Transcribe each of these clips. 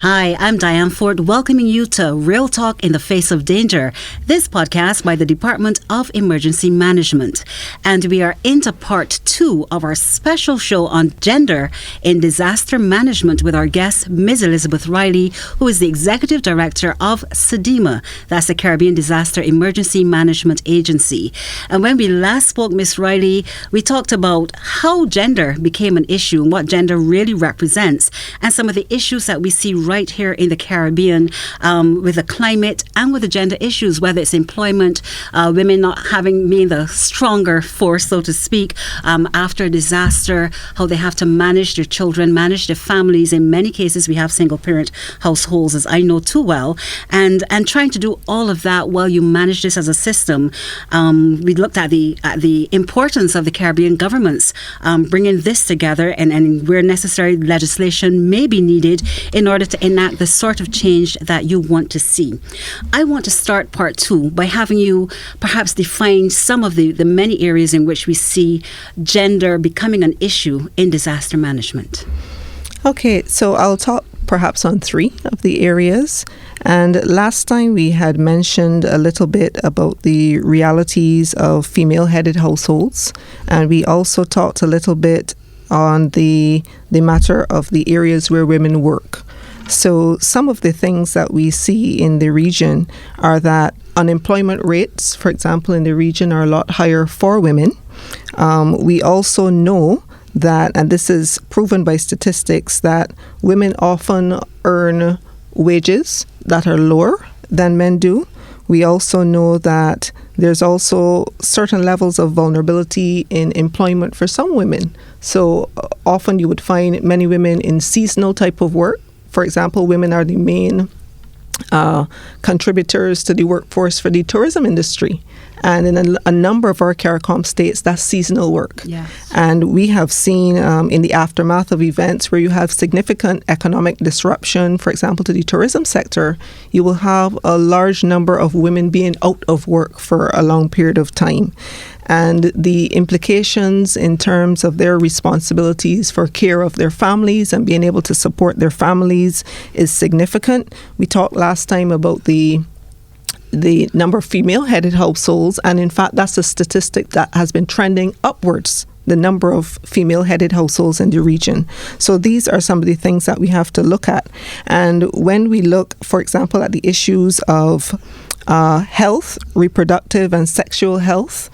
Hi, I'm Diane Ford, welcoming you to Real Talk in the Face of Danger, this podcast by the Department of Emergency Management. And we are into part 2 of our special show on gender in disaster management with our guest, Ms. Elizabeth Riley, who is the Executive Director of CDEMA, that's the Caribbean Disaster Emergency Management Agency. And when we last spoke, Ms. Riley, we talked about how gender became an issue and what gender really represents, and some of the issues that we see right here in the Caribbean with the climate and with the gender issues, whether it's employment, women not being the stronger force, so to speak, after a disaster, how they have to manage their children, manage their families. In many cases, we have single parent households, as I know too well, and trying to do all of that while you manage this as a system. We looked at the importance of the Caribbean governments bringing this together, and where necessary, legislation may be needed in order to enact the sort of change that you want to see. I want to start part 2 by having you perhaps define some of the many areas in which we see gender becoming an issue in disaster management. Okay, so I'll talk perhaps on 3 of the areas. And last time we had mentioned a little bit about the realities of female-headed households, and we also talked a little bit on the matter of the areas where women work. So some of the things that we see in the region are that unemployment rates, for example, in the region are a lot higher for women. We also know that, and this is proven by statistics, that women often earn wages that are lower than men do. We also know that there's also certain levels of vulnerability in employment for some women. So often you would find many women in seasonal type of work. For example, women are the main contributors to the workforce for the tourism industry. And in a number of our CARICOM states, that's seasonal work. Yes. And we have seen in the aftermath of events where you have significant economic disruption, for example, to the tourism sector, you will have a large number of women being out of work for a long period of time. And the implications in terms of their responsibilities for care of their families and being able to support their families is significant. We talked last time about the number of female-headed households, and in fact, that's a statistic that has been trending upwards, the number of female-headed households in the region. So these are some of the things that we have to look at. And when we look, for example, at the issues of health, reproductive and sexual health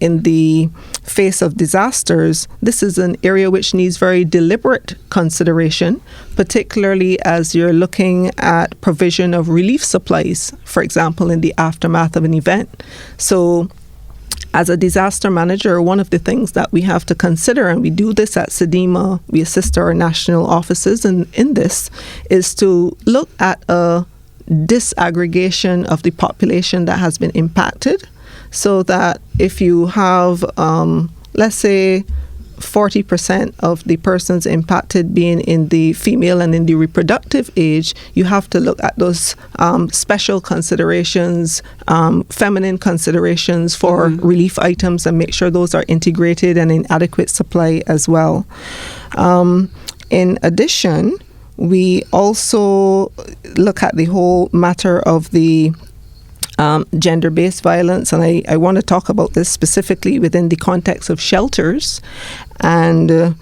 in the face of disasters, this is an area which needs very deliberate consideration, particularly as you're looking at provision of relief supplies, for example, in the aftermath of an event. So as a disaster manager, one of the things that we have to consider, and we do this at CDEMA, we assist our national offices in this, is to look at a disaggregation of the population that has been impacted, so that if you have, let's say, 40% of the persons impacted being in the female and in the reproductive age, you have to look at those special considerations, feminine considerations for relief items, and make sure those are integrated and in adequate supply as well. In addition, we also look at the whole matter of the gender-based violence, and I want to talk about this specifically within the context of shelters, and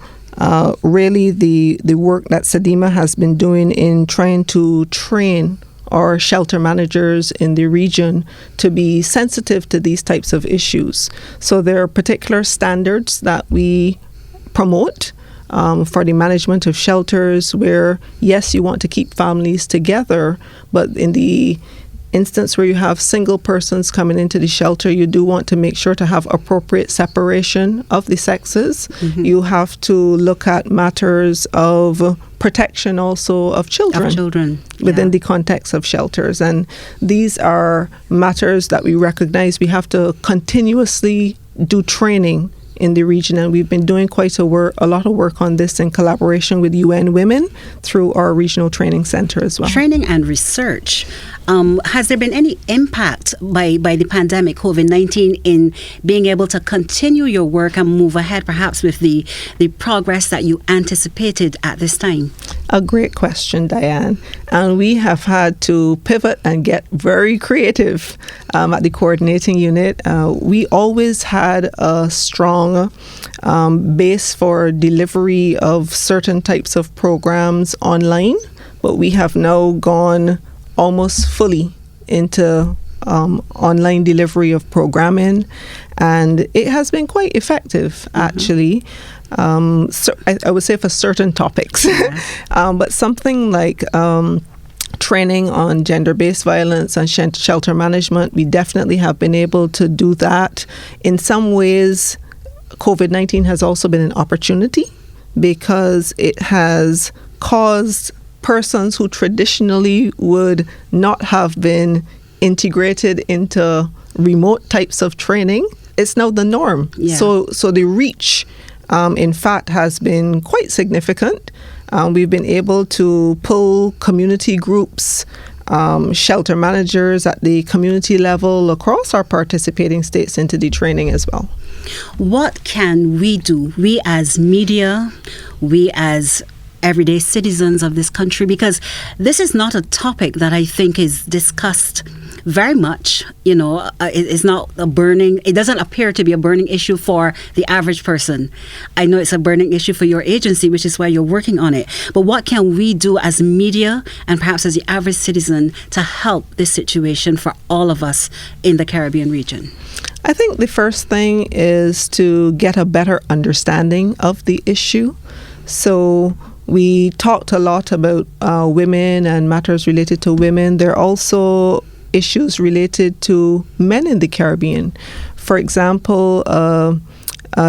really the work that CDEMA has been doing in trying to train our shelter managers in the region to be sensitive to these types of issues. So there are particular standards that we promote for the management of shelters where, yes, you want to keep families together, but in the instance where you have single persons coming into the shelter, you do want to make sure to have appropriate separation of the sexes. Mm-hmm. You have to look at matters of protection also of children, within the context of shelters. And these are matters that we recognize we have to continuously do training in the region, and we've been doing quite a lot of work on this in collaboration with UN Women through our regional training center as well. Training and research. Has there been any impact by the pandemic, COVID-19, in being able to continue your work and move ahead, perhaps with the progress that you anticipated at this time? A great question, Diane. And we have had to pivot and get very creative at the coordinating unit. We always had a strong base for delivery of certain types of programs online, but we have now gone almost fully into online delivery of programming, and it has been quite effective, actually. So I would say for certain topics, but something like training on gender-based violence and shelter management, we definitely have been able to do that. In some ways, COVID-19 has also been an opportunity because it has caused persons who traditionally would not have been integrated into remote types of training. It's now the norm. Yeah. So the reach, in fact, has been quite significant. We've been able to pull community groups, shelter managers at the community level across our participating states into the training as well. What can we do, we as media, we as everyday citizens of this country, because this is not a topic that I think is discussed very much. It's not it doesn't appear to be a burning issue for the average person. I know it's a burning issue for your agency, which is why you're working on it. But what can we do as media and perhaps as the average citizen to help this situation for all of us in the Caribbean region? I think the first thing is to get a better understanding of the issue. So we talked a lot about women and matters related to women. There are also issues related to men in the Caribbean. For example, a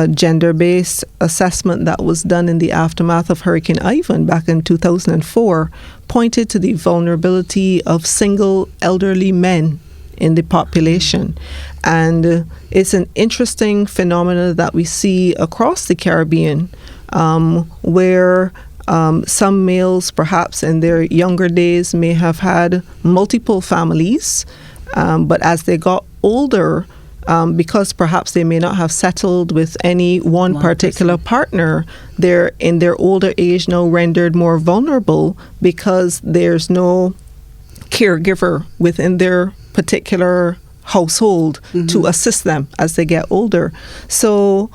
gender-based assessment that was done in the aftermath of Hurricane Ivan back in 2004 pointed to the vulnerability of single elderly men in the population. And it's an interesting phenomenon that we see across the Caribbean, where some males, perhaps in their younger days, may have had multiple families, but as they got older, because perhaps they may not have settled with any one particular partner, they're in their older age now rendered more vulnerable because there's no caregiver within their particular household to assist them as they get older. So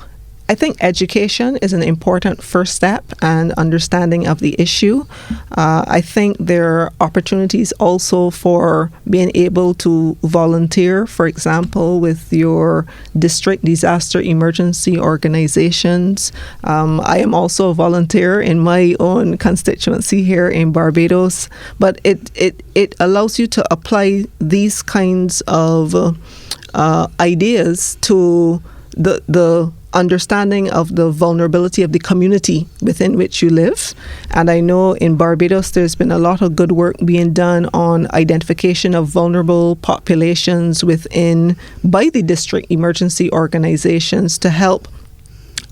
I think education is an important first step and understanding of the issue. I think there are opportunities also for being able to volunteer, for example, with your district disaster emergency organizations. I am also a volunteer in my own constituency here in Barbados, but it allows you to apply these kinds of ideas to the understanding of the vulnerability of the community within which you live. And I know in Barbados there's been a lot of good work being done on identification of vulnerable populations by the district emergency organizations to help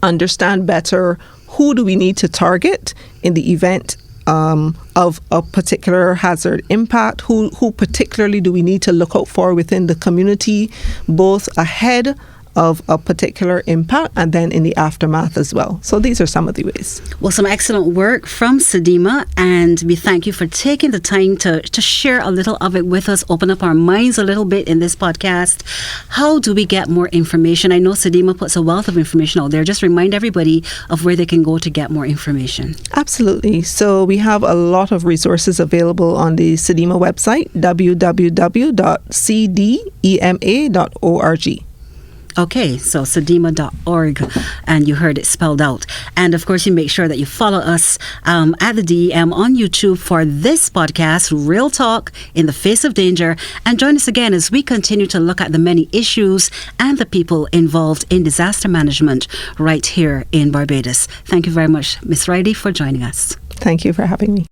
understand better who do we need to target in the event of a particular hazard impact, who particularly do we need to look out for within the community, both ahead of a particular impact and then in the aftermath as well. So these are some of the ways. Well, some excellent work from Sedema, and we thank you for taking the time to share a little of it with us, open up our minds a little bit in this podcast. How do we get more information? I know Sedema puts a wealth of information out there. Just remind everybody of where they can go to get more information. Absolutely. So we have a lot of resources available on the Sedema website, www.cdema.org. Okay, so sedema.org, and you heard it spelled out. And of course, you make sure that you follow us at the DEM on YouTube for this podcast, Real Talk in the Face of Danger. And join us again as we continue to look at the many issues and the people involved in disaster management right here in Barbados. Thank you very much, Ms. Riley, for joining us. Thank you for having me.